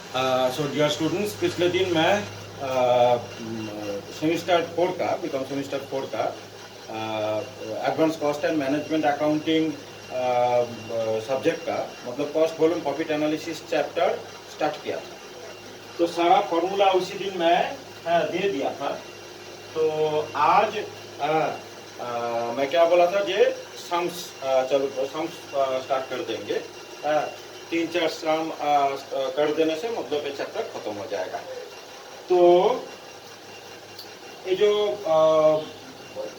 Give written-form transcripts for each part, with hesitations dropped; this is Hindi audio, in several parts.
सो डियर स्टूडेंट्स, पिछले दिन मैं सेमिस्टर 4 का बीकॉम सेमिस्टर 4 का advance cost and management accounting subject का मतलब cost volume profit analysis chapter start किया था। तो सारा फॉर्मूला उसी दिन मैं दे दिया था। तो आज मैं क्या बोला था, ये सम्स चलो सम्स स्टार्ट कर देंगे। 3-4 सम कर देने से मतलब ये चैप्टर खत्म हो जाएगा। तो ये जो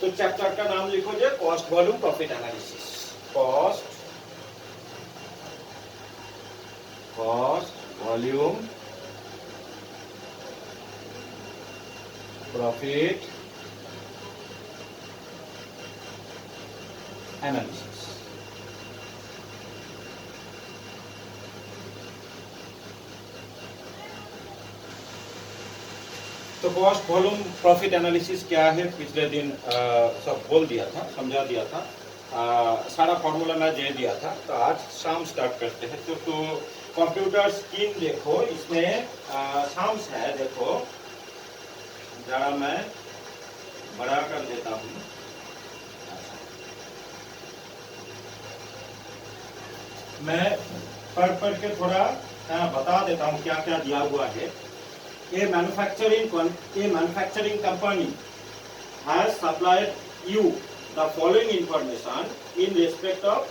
तो चैप्टर का नाम लिखो जे cost volume profit analysis. Cost volume profit analysis. तो कॉस्ट वॉल्यूम प्रॉफिट एनालिसिस क्या है पिछले दिन सब बोल दिया था, समझा दिया था। सारा फॉर्मूला मैं दे दिया था। तो आज शाम स्टार्ट करते हैं। तो कंप्यूटर स्क्रीन देखो, इसमें शाम्स है। देखो जरा मैं बड़ा कर देता हूँ। मैं पढ़ के थोड़ा बता देता हूँ क्या क्या दिया हुआ है। A manufacturing company has supplied you the following information in respect of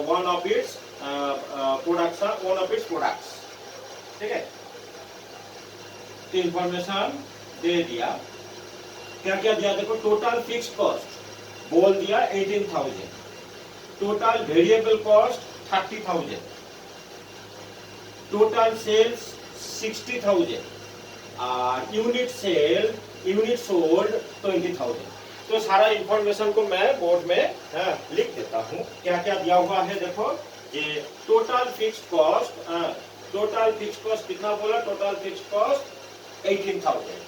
one of its products। ठीक है, तो इंफॉर्मेशन दे दिया। क्या क्या दिया देखो। टोटल फिक्स्ड कॉस्ट बोल दिया 18,000, total variable cost 30,000, total sales 60,000 और यूनिट सोल्ड 20,000। तो सारा इंफॉर्मेशन को मैं बोर्ड में लिख देता हूँ। क्या क्या दिया हुआ है देखो। ये टोटल फिक्स्ड कॉस्ट कितना बोला। Total fixed cost 18,000।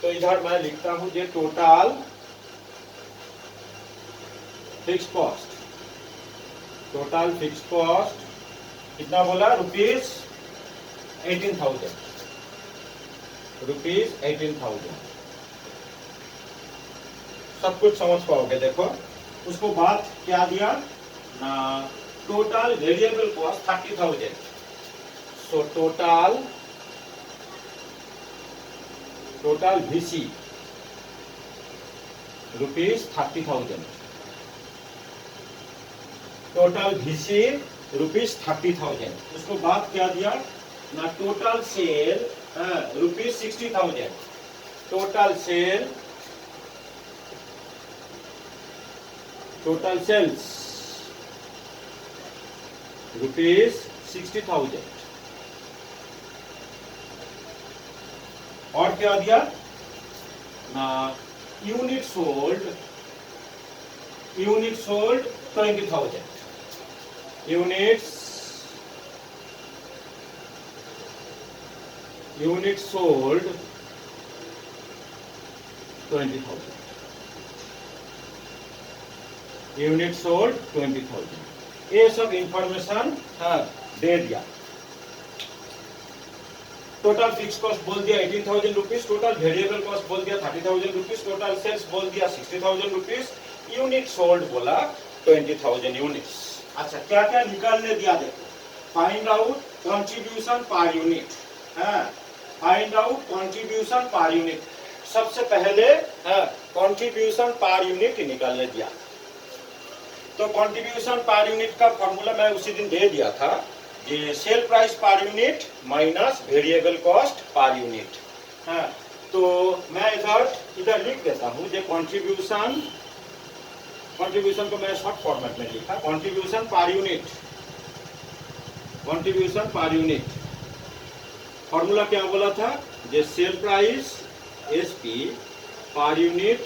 तो इधर मैं लिखता हूँ ये टोटल फिक्स्ड कॉस्ट कितना बोला। रुपीज 18,000। सब कुछ समझ पाओगे देखो। उसको बाद क्या दिया ना, total variable cost 30,000। So total VC rupees 30,000। Total VC rupees 30,000। उसको बाद क्या दिया ना, total sale rupees 60,000। Total sales rupees 60,000। और क्या दिया ना, unit sold 20,000। Unit sold 20,000। Unit sold 20,000। ये सब इंफॉर्मेशन दे दिया। टोटल फिक्स कॉस्ट बोल दिया 18,000 रुपीज, टोटल वेरिएबल कॉस्ट बोल दिया 30,000 रुपीज, टोटल सेल्स बोल दिया 60,000 रुपीज, यूनिट सोल्ड बोला 20,000 यूनिट्स। अच्छा, क्या क्या निकालने दिया देखो। Find out contribution per unit. Find out contribution per unit. सबसे पहले कंट्रीब्यूशन पर यूनिट निकालने दिया। तो कंट्रीब्यूशन पर यूनिट का फॉर्मूला मैं उसी दिन दे दिया था। ये cell price per unit minus variable cost per unit. तो मैं इधर लिख देता हूँ। ये कंट्रीब्यूशन को मैं शॉर्ट फॉर्मेट में लिखा। कंट्रीब्यूशन पर यूनिट फॉर्मूला क्या बोला था। ये sale price SP per unit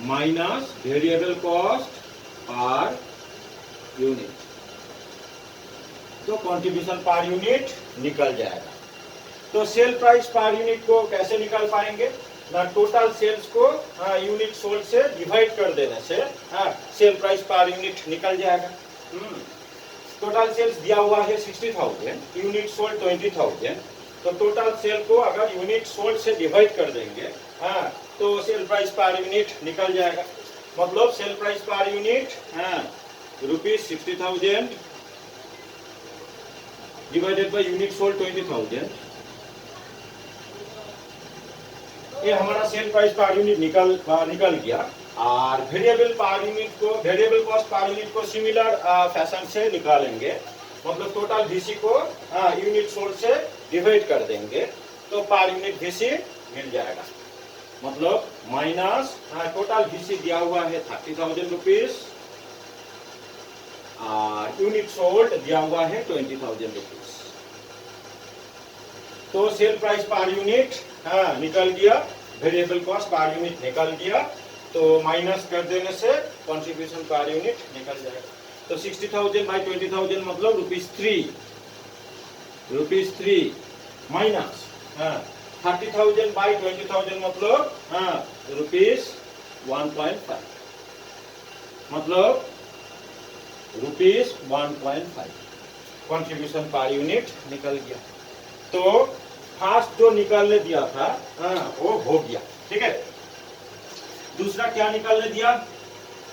minus variable cost per unit. तो कंट्रीब्यूशन पर यूनिट निकल जाएगा। तो सेल प्राइस पर यूनिट को कैसे निकाल पाएंगे ना, टोटल सेल्स को यूनिट सोल्ड से डिवाइड कर देने से सेल प्राइस पर यूनिट निकल जाएगा। टोटल सेल्स दिया हुआ है 60,000, यूनिट सोल्ड 20,000। तो टोटल सेल को अगर यूनिट सोल्ड से डिवाइड कर देंगे, हाँ, तो सेल प्राइस पर यूनिट निकल जाएगा। मतलब सेल प्राइस पर यूनिट, हाँ, ₹60,000 डिवाइडेड बाय यूनिट सोल्ड 20,000। ये हमारा सेल प्राइस पर यूनिट निकल गया। और वेरिएबल पर यूनिट को, वेरिएबल कॉस्ट पर यूनिट को सिमिलर फैशन से निकालेंगे। मतलब टोटल वीसी को यूनिट सोल्ड से डिवाइड कर देंगे तो पर यूनिट वीसी मिल जाएगा। मतलब माइनस टोटल वीसी दिया हुआ है 30,000 रुपीज और यूनिट सोल्ड दिया हुआ है 20,000 रुपीज। तो सेल प्राइस पर यूनिट निकल गया, वेरिएबल कॉस्ट पर यूनिट निकल गया, तो माइनस कर देने से कंट्रीब्यूशन पर यूनिट निकल जाएगा। तो 60,000 बाई 20,000 मतलब ₹3 माइनस 30,000 बाई 20,000 मतलब ₹1.5 मतलब ₹1.5 कंट्रीब्यूशन पर यूनिट निकल गया। तो फर्स्ट जो निकालने दिया था वो हो गया, ठीक है। दूसरा क्या निकालने दिया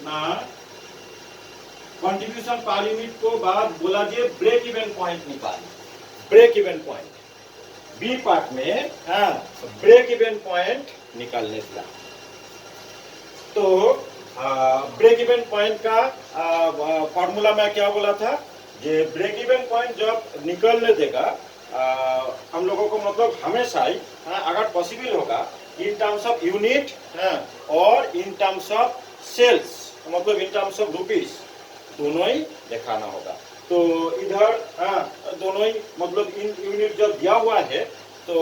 ना, कंट्रीब्यूशन पर यूनिट को बाद बोला जे ब्रेक इवन पॉइंट निकाल। Break even point B part में ब्रेक इवन पॉइंट निकालने दिया। तो ब्रेक इवन पॉइंट का फॉर्मूला में क्या बोला था, जे ब्रेक इवन पॉइंट जब निकलने देगा हम लोगों को, मतलब हमेशा ही अगर पॉसिबल होगा इन टर्म्स ऑफ यूनिट और इन टर्म्स ऑफ सेल्स, मतलब इन टर्म्स ऑफ रुपीस, दोनों ही दिखाना होगा। तो इधर दोनों ही, मतलब इन यूनिट जब दिया हुआ है तो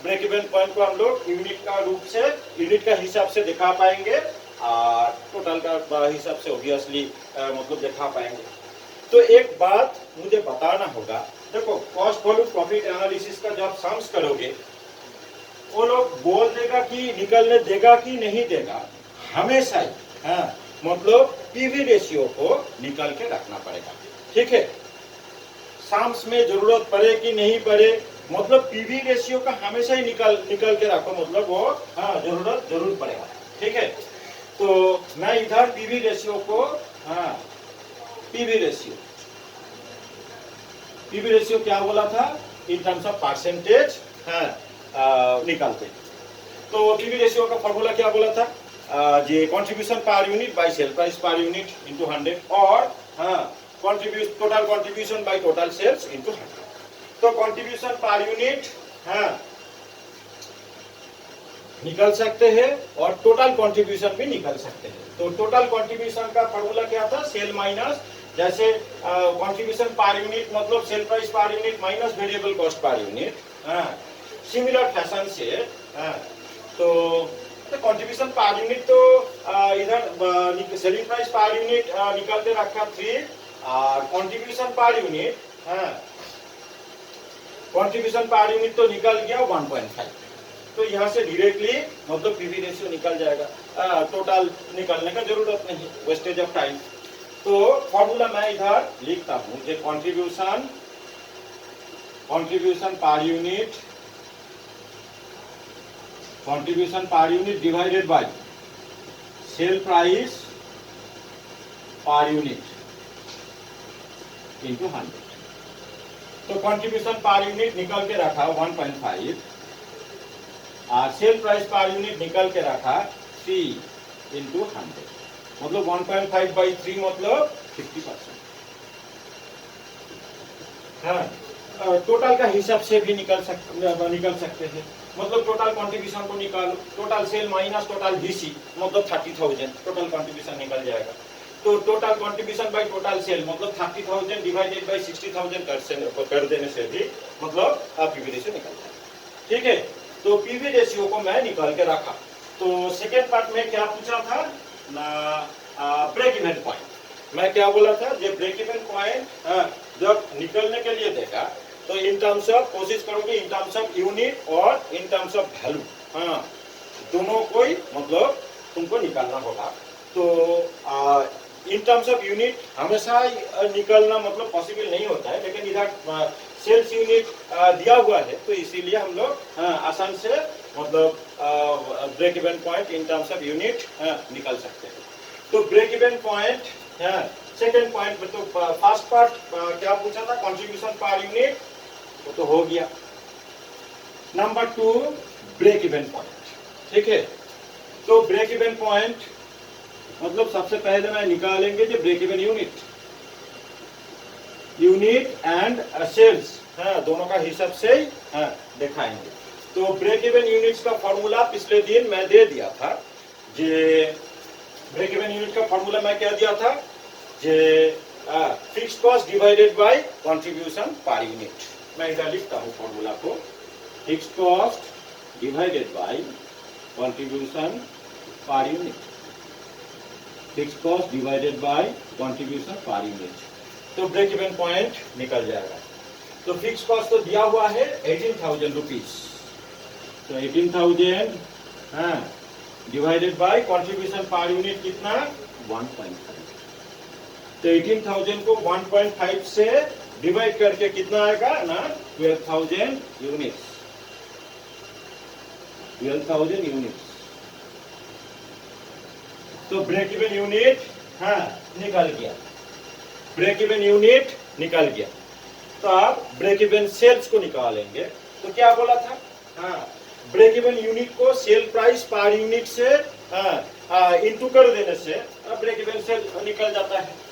ब्रेक इवन पॉइंट को हम लोग यूनिट का रूप से, यूनिट का हिसाब से दिखा पाएंगे और टोटल का हिसाब से ऑब्वियसली मतलब दिखा पाएंगे। तो एक बात मुझे बताना होगा, देखो कॉस्ट वैल्यू प्रॉफिट एनालिसिस का जब सम्स करोगे वो लोग बोल देगा कि निकलने देगा कि नहीं देगा, हमेशा ही मतलब पीवी रेशियो को निकल के रखना पड़ेगा, ठीक है। सम्स में जरूरत पड़े कि नहीं पड़े, मतलब पीवी रेशियो का हमेशा ही निकल के रखो, मतलब वो जरूरत जरूर पड़ेगा, ठीक है। तो मैं इधर पीवी रेशियो को पीवी रेशियो क्या बोला था, इन टर्म्स ऑफ परसेंटेज निकालते। तो पीवी रेशियो का फॉर्मूला क्या बोला था, जे contribution per unit by sale price per unit into 100 और total contribution by total sales into 100। तो कंट्रीब्यूशन पर यूनिट निकल सकते हैं और टोटल कंट्रीब्यूशन भी निकल सकते हैं। तो टोटल कंट्रीब्यूशन का फॉर्मूला क्या था, सेल माइनस, जैसे कंट्रीब्यूशन पर यूनिट मतलब cell price per unit minus variable cost per unit, similar fashion से तो कंट्रीब्यूशन पर यूनिट तो इधर सेलिंग प्राइस पर यूनिट निकाल के रखा 3 और कंट्रीब्यूशन पर यूनिट तो निकल गया 1.5। तो यहाँ से डायरेक्टली मतलब पीवी रेशियो निकल जाएगा, टोटल निकालने का जरूरत नहीं, वेस्टेज ऑफ टाइम। तो फॉर्मूला मैं इधर लिखता हूँ, जो contribution per unit divided by sale price per unit into 100। तो कंट्रीब्यूशन पर यूनिट निकल के रखा 1.5 और सेल प्राइस पर यूनिट निकल के रखा 3 इनटू 100, मतलब 1.5 बाई 3 मतलब 50%। टोटल का हिसाब से भी निकल सकते हैं, मतलब टोटल कंट्रीब्यूशन को निकालो, total sale minus total VC मतलब 30,000, टोटल कंट्रीब्यूशन निकल जाएगा। तो total contribution by total sale मतलब 30,000 डिवाइडेड बाय 60,000 कर देने से भी मतलब पीवी रेशियो निकल जाएगा, ठीक है। तो पीवी रेशियो को मैं निकाल के रखा। तो सेकेंड पार्ट में क्या पूछा था ना, ब्रेक इवन पॉइंट। मैं क्या बोला था, जो ब्रेक इवन पॉइंट जब निकलने के लिए देगा तो इन टर्म्स ऑफ कोशिश करोगे इन टर्म्स ऑफ यूनिट और इन टर्म्स ऑफ वैल्यू, दोनों को ही मतलब तुमको निकालना होगा। तो इन टर्म्स ऑफ यूनिट हमेशा निकलना मतलब पॉसिबल नहीं होता है, लेकिन इधर सेल्स यूनिट दिया हुआ है तो इसीलिए हम लोग आसान से मतलब break even point in terms of unit निकाल सकते हैं। तो break even point second point में तो फर्स्ट पार्ट क्या पूछा था, कंट्रीब्यूशन पर यूनिट, वो तो हो गया। नंबर 2 ब्रेक इवन पॉइंट, ठीक है। तो ब्रेक इवन पॉइंट मतलब सबसे पहले मैं निकालेंगे जो break even unit and sales दोनों का हिसाब से दिखाएंगे। तो ब्रेक इवन यूनिट्स का फॉर्मूला पिछले दिन मैं दे दिया था। जे ब्रेक इवन यूनिट का फॉर्मूला मैं क्या दिया था, जे fixed cost divided by contribution per unit. मैं इधर लिखता हूँ फॉर्मूला को, fixed cost divided by contribution per unit, fixed cost divided by contribution per unit. तो ब्रेक इवन पॉइंट निकल जाएगा। तो फिक्स्ड कॉस्ट तो दिया हुआ है 18,000 रुपीज, तो 18,000 divided by contribution per unit कितना 1.5। तो 18,000 को 1.5 से डिवाइड करके कितना आएगा ना 12,000 यूनिट्स, 12,000 यूनिट्स। तो ब्रेक इवन यूनिट निकल गया, ब्रेक इवन यूनिट निकल गया। तो आप ब्रेक इवन सेल्स को निकालेंगे। तो क्या बोला था, ब्रेक इवन यूनिट को सेल प्राइस पर यूनिट से इनटू कर देने से ब्रेक इवन सेल निकल जाता है।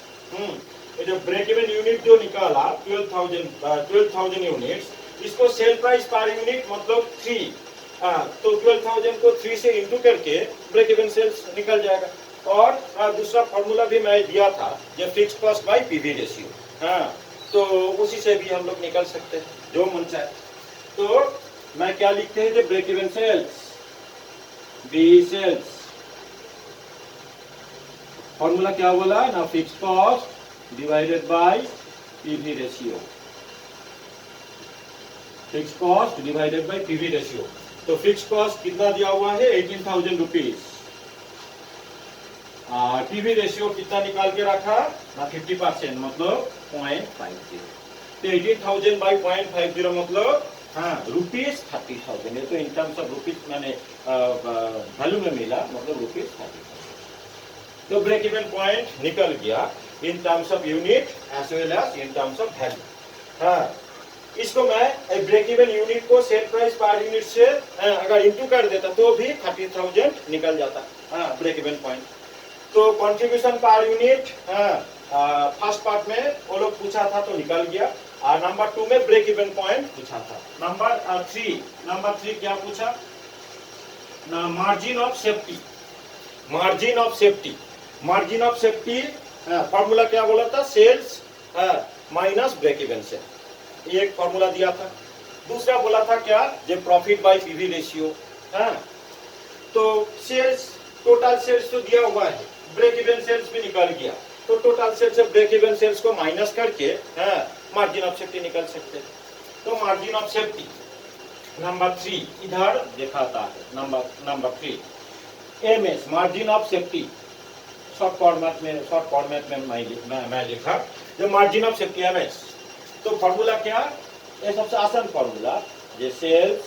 ये जो ब्रेक इवन यूनिट जो निकाला 12,000 यूनिट्स, इसको सेल प्राइस पर यूनिट मतलब 3, तो 12,000 को 3 से इनटू करके ब्रेक इवन सेल्स निकल जाएगा। और दूसरा फॉर्मूला भी मैं दिया था, जो fixed cost by PV ratio, तो उसी से भी हम लोग निकल सकते हैं जो मन चाहे। तो मैं क्या लिखते हैं, जो break even sales B sales, formula क्या बोला ना, fixed cost divided by PV ratio, fixed cost divided by PV ratio. तो फिक्स्ड कॉस्ट कितना दिया हुआ है 18,000 रुपीज, पीवी रेशियो कितना निकाल के रखा ना 50% मतलब 0.50। तो 18,000 बाई 0.50 मतलब रुपीज 30,000 है। तो इन टर्म्स ऑफ रुपीज मैंने वैल्यू में मिला मतलब रुपीज 30,000। तो ब्रेक इवन पॉइंट निकल गया in terms of unit as well as in terms of value. इसको मैं ब्रेक इवन यूनिट को सेल प्राइस पर यूनिट से अगर इंटू कर देता तो भी 30,000 निकल जाता ब्रेक इवन पॉइंट। तो contribution per unit first part में वो लोग पूछा था तो निकल गया। नंबर 2 में ब्रेक इवन पॉइंट पूछा था। नंबर 3 क्या पूछा ना, margin of safety. Margin of safety, margin of safety formula क्या बोला था, सेल्स माइनस ब्रेक इवन से, ये एक फॉर्मूला दिया था। दूसरा बोला था क्या, जो प्रॉफिट बाय पीवी रेशियो। तो सेल्स, टोटल सेल्स तो दिया हुआ है, ब्रेक इवन सेल्स भी निकल गया। तो टोटल सेल्स से ब्रेक इवन सेल्स को माइनस करके मार्जिन ऑफ सेफ्टी निकल सकते हैं। तो मार्जिन ऑफ सेफ्टी नंबर 3 इधर दिखाता है। Number 3 MS, margin of safety, short format में मैं लिखा जो मार्जिन ऑफ सेफ्टी एमएस। तो फॉर्मूला क्या, ये सबसे आसान फॉर्मूला, जे sales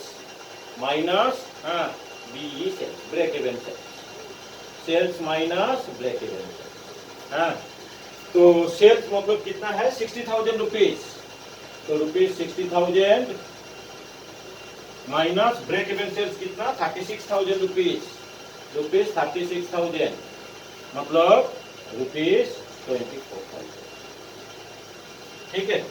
minus BE sales, break even sales, sales minus break even sales. तो सेल्स मतलब कितना है 60,000 रुपीज, तो rupees 60,000 minus break even sales कितना 36,000 रुपीज, रुपीज 36,000 मतलब रुपीज 24,000। ठीक है।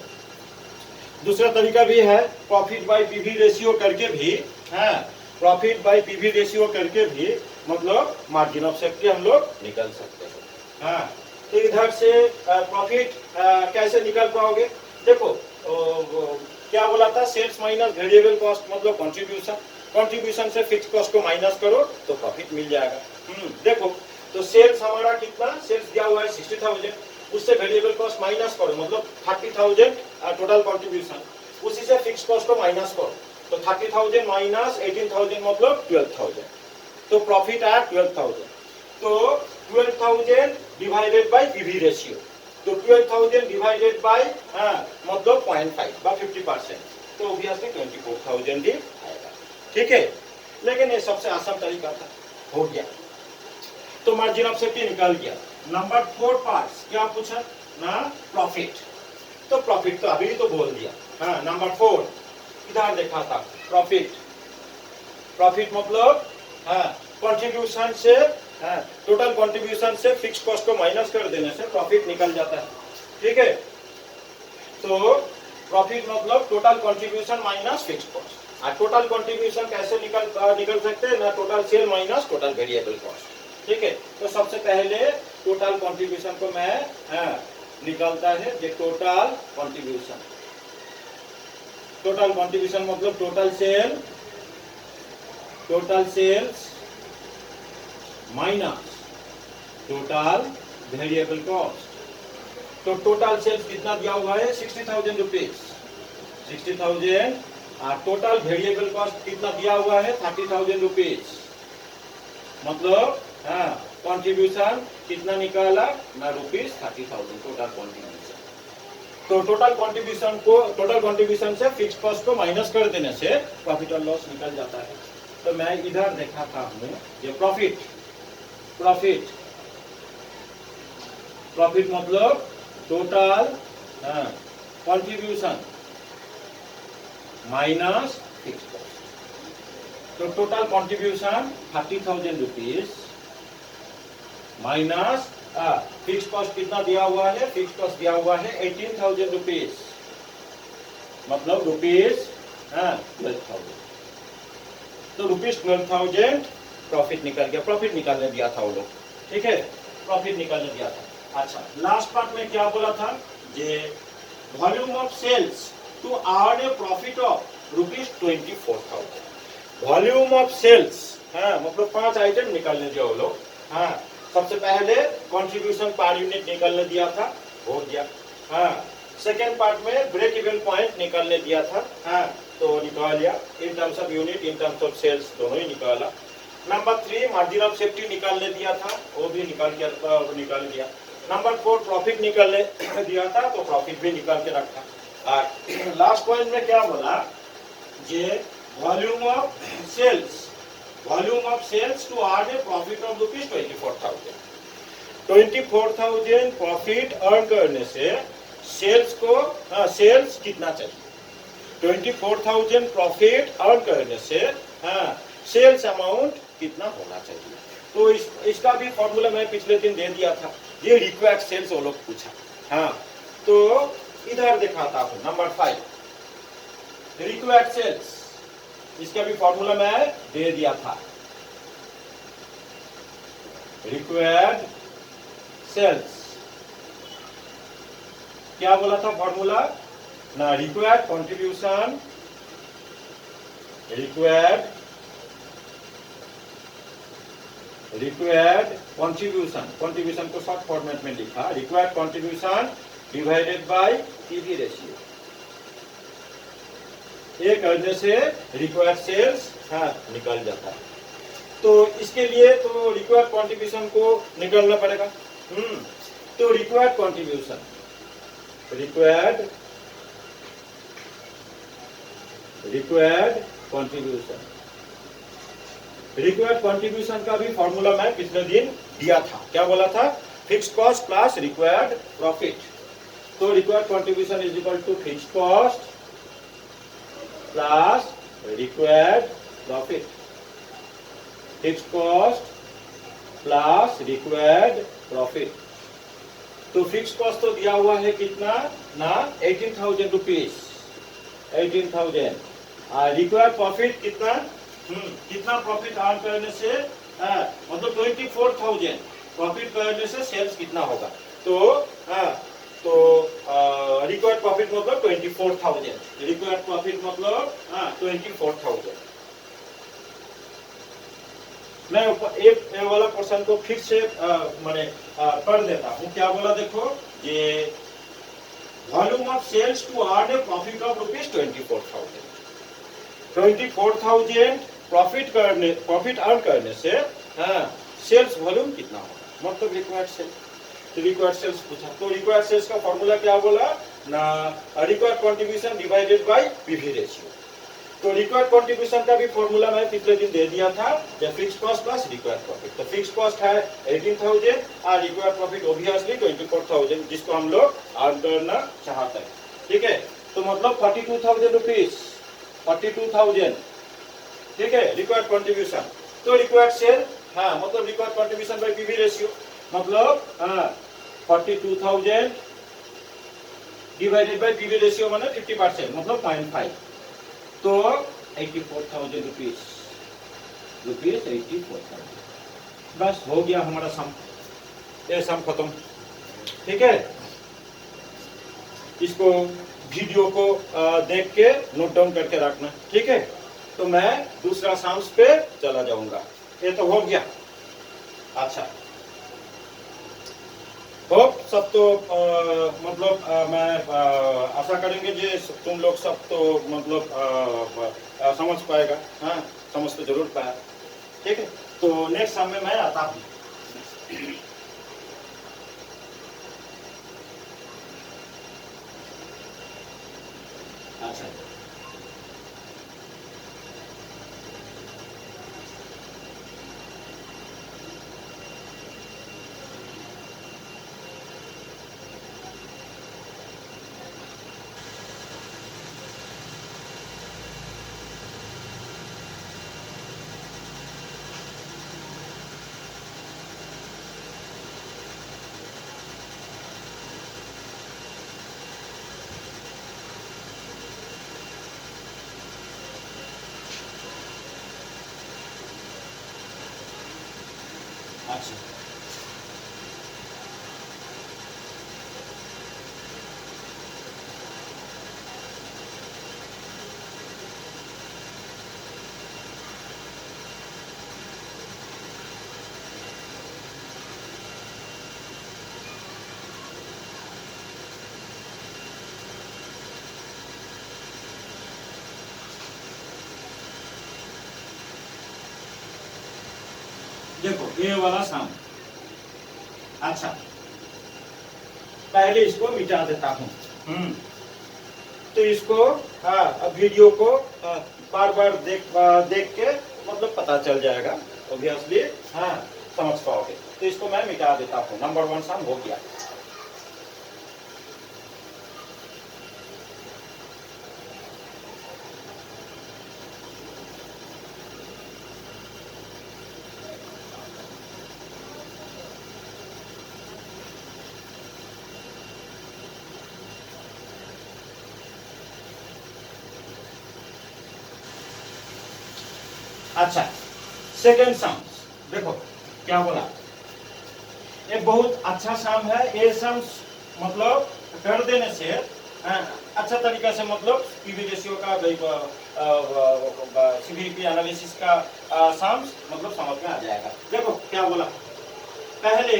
दूसरा तरीका भी है, प्रॉफिट बाय पीवी रेशियो करके भी, प्रॉफिट बाय पीवी रेशियो करके भी मतलब मार्जिन ऑफ सेफ्टी हम लोग निकल सकते हैं। तो इधर से प्रॉफिट कैसे निकल पाओगे, देखो क्या बोला था, सेल्स माइनस वेरिएबल कॉस्ट मतलब कंट्रीब्यूशन, कंट्रीब्यूशन से फिक्स्ड कॉस्ट को माइनस करो तो प्रॉफिट मिल जाएगा। देखो तो सेल्स हमारा कितना, सेल्स दिया हुआ है 60,000, उससे वेरिएबल कॉस्ट माइनस करो मतलब 30,000 टोटल कंट्रीब्यूशन, उसी से फिक्स्ड कॉस्ट को माइनस करो तो 30,000 माइनस 18,000 मतलब 12,000, तो प्रॉफिट आया 12,000। तो 12,000 डिवाइडेड बाय पीवी रेशियो। तो 12,000 डिवाइडेड बाय मतलब 0.5 बा 50%, तो ऑब्वियसली 24,000 ही आएगा। ठीक है, लेकिन ये सबसे आसान तरीका था, हो गया। तो मार्जिन ऑफ सेफ्टी निकल गया। नंबर 4 पार्ट्स क्या पूछा ना, प्रॉफिट। तो प्रॉफिट तो अभी तो बोल दिया। हाँ, नंबर 4 इधर देखा था, प्रॉफिट। प्रॉफिट मतलब कंट्रीब्यूशन से, टोटल कंट्रीब्यूशन से फिक्स कॉस्ट को माइनस कर देने से प्रॉफिट निकल जाता है। ठीक है, तो प्रॉफिट मतलब total contribution minus fix cost. और टोटल कंट्रीब्यूशन कैसे निकल सकते हैं ना, total cell minus total variable cost. ठीक है, तो सबसे पहले टोटल कंट्रीब्यूशन को मैं निकलता है ये टोटल कंट्रीब्यूशन। टोटल कंट्रीब्यूशन मतलब total sales minus total variable cost. तो टोटल सेल्स कितना दिया हुआ है, 60,000 रुपीज, 60,000। और टोटल वेरिएबल कॉस्ट कितना दिया हुआ है, 30,000 रुपीज। मतलब कंट्रीब्यूशन कितना निकाला ना, ₹30,000 टोटल कंट्रीब्यूशन। तो टोटल कंट्रीब्यूशन से फिक्स कॉस्ट को माइनस कर देने से प्रॉफिट और लॉस निकल जाता है। तो मैं इधर दिखाता हूँ ये प्रॉफिट मतलब total contribution minus fix cost. तो total contribution 30,000 rupees minus fix cost कितना दिया हुआ है, फिक्स कॉस्ट दिया हुआ है 18,000 रुपीज, मतलब ₹12,000। तो ₹12,000 प्रॉफिट निकल गया। प्रॉफिट निकालने दिया था वो लोग। ठीक है, प्रॉफिट निकालने दिया था। अच्छा, लास्ट पार्ट में क्या बोला था, ये volume of sales to earn a profit of ₹24,000। Volume of sales मतलब 5 आइटम निकालने दिया वो लोग। सबसे पहले कंट्रीब्यूशन पर यूनिट निकालने दिया था, हो गया। सेकेंड पार्ट में ब्रेक इवन पॉइंट निकालने दिया था, तो निकाल लिया। In terms of unit, in terms of sales दोनों ही निकाला। नंबर 3 मार्जिन ऑफ सेफ्टी निकालने दिया था, वो भी निकाल दिया। नंबर 4 प्रॉफिट निकालने दिया था, तो प्रॉफिट भी निकाल के रखा। लास्ट पॉइंट में क्या बोला, ये volume of sales to earn a profit of ₹24,000। 24,000 profit earn करने से सेल्स कितना चाहिए, 24,000 प्रॉफिट अर्न करने से सेल्स अमाउंट कितना होना चाहिए। तो इसका भी फॉर्मूला मैं पिछले दिन दे दिया था। ये रिक्वायर्ड सेल्स वो लोग पूछा। तो इधर दिखाता हूं, नंबर 5 रिक्वायर्ड सेल्स, इसका भी फॉर्मूला मैं दे दिया था। रिक्वायर्ड सेल्स क्या बोला था फॉर्मूला ना, रिक्वायर्ड कंट्रीब्यूशन, रिक्वायर्ड कंट्रीब्यूशन को शॉर्ट फॉर्मेट में लिखा, required contribution divided by PV ratio. ये करने से रिक्वायर्ड सेल्स निकल जाता है। तो इसके लिए तो रिक्वायर्ड कंट्रीब्यूशन को निकालना पड़ेगा। तो रिक्वायर्ड कंट्रीब्यूशन का भी फॉर्मूला मैं पिछले दिन दिया था। क्या बोला था, fix cost plus required profit. तो required contribution is equal to fix cost plus required profit. Fix cost plus required profit. तो फिक्स कॉस्ट तो दिया हुआ है कितना ना, 18,000 रुपीज, 18,000। रिक्वायर्ड प्रॉफिट कितना प्रॉफिट अर्न करने से मतलब 24,000 प्रॉफिट करने से सेल्स कितना होगा। तो रिक्वायर्ड प्रॉफिट मतलब 24,000, रिक्वायर्ड प्रॉफिट मतलब 24,000। मैं एक वाला क्वेश्चन को फिर से मैंने कर देता हूँ। क्या बोला देखो, ये volume of sales to earn a profit of ₹24,000। 24,000 profit earn करने से सेल्स वॉल्यूम कितना होगा, मतलब रिक्वायर्ड सेल। तो रिक्वायर्ड सेल्स पूछा, तो रिक्वायर्ड सेल्स का फॉर्मूला क्या बोला ना, required contribution divided by PV ratio. तो रिक्वायर्ड कंट्रीब्यूशन का भी फॉर्मूला मैं पिछले दिन दे दिया था, fix cost plus required profit. तो फिक्स कॉस्ट है 18,000 और रिक्वायर्ड प्रॉफिट ऑब्वियसली 24,000, जिसको हम लोग अर्न करना चाहते हैं। ठीक है, तो मतलब 42,000 रुपीज, 42,000, ठीक है, रिक्वायर्ड कंट्रीब्यूशन। तो रिक्वायर्ड सेल, हाँ मतलब required contribution by PV ratio, मतलब 42,000 डिवाइडेड बाय पीवी रेशियो माने 50%, मतलब 0.5, तो 84,000 रुपीज, 84,000। बस हो गया हमारा सम, ये सम खत्म। ठीक है, इसको वीडियो को देख के नोट डाउन करके रखना। ठीक है, तो मैं दूसरा सम्स पे चला जाऊंगा। ये तो हो गया। अच्छा, होप सब तो मतलब मैं आशा करेंगे जे तुम लोग सब तो मतलब समझ पाएगा। हाँ, समझ तो जरूर पाया। ठीक है, तो नेक्स्ट सम में मैं आता हूँ। अच्छा, अच्छा, देखो ये वाला सम। अच्छा, पहले इसको मिटा देता हूँ। तो इसको अब वीडियो को बार बार देख के मतलब पता चल जाएगा, ऑब्वियसली हाँ समझ पाओगे। तो इसको मैं मिटा देता हूँ। नंबर 1 सम हो गया। अच्छा, सेकेंड सम देखो क्या बोला। ये बहुत अच्छा सम है। ये सम मतलब कर देने से अच्छा तरीका से मतलब पीवी रेशियो का सीवीपी एनालिसिस का सम्स मतलब समझ में आ जाएगा। देखो क्या बोला। पहले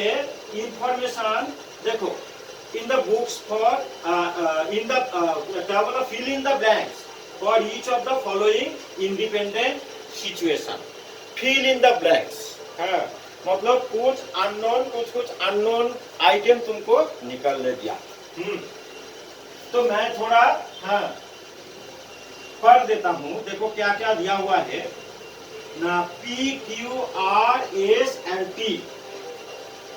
इंफॉर्मेशन देखो, in the books for in the क्या बोला, fill in the blanks for each of the following independent situation. Fill in the blanks, हाँ मतलब कुछ अननोन आइटम तुमको निकाल ले दिया। तो मैं थोड़ा पढ़ देता हूं। देखो क्या क्या दिया हुआ है ना, P Q R S and T,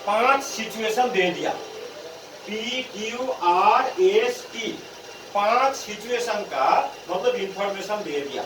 5 situation दे दिया। P Q R S T 5 situation का मतलब इंफॉर्मेशन दे दिया।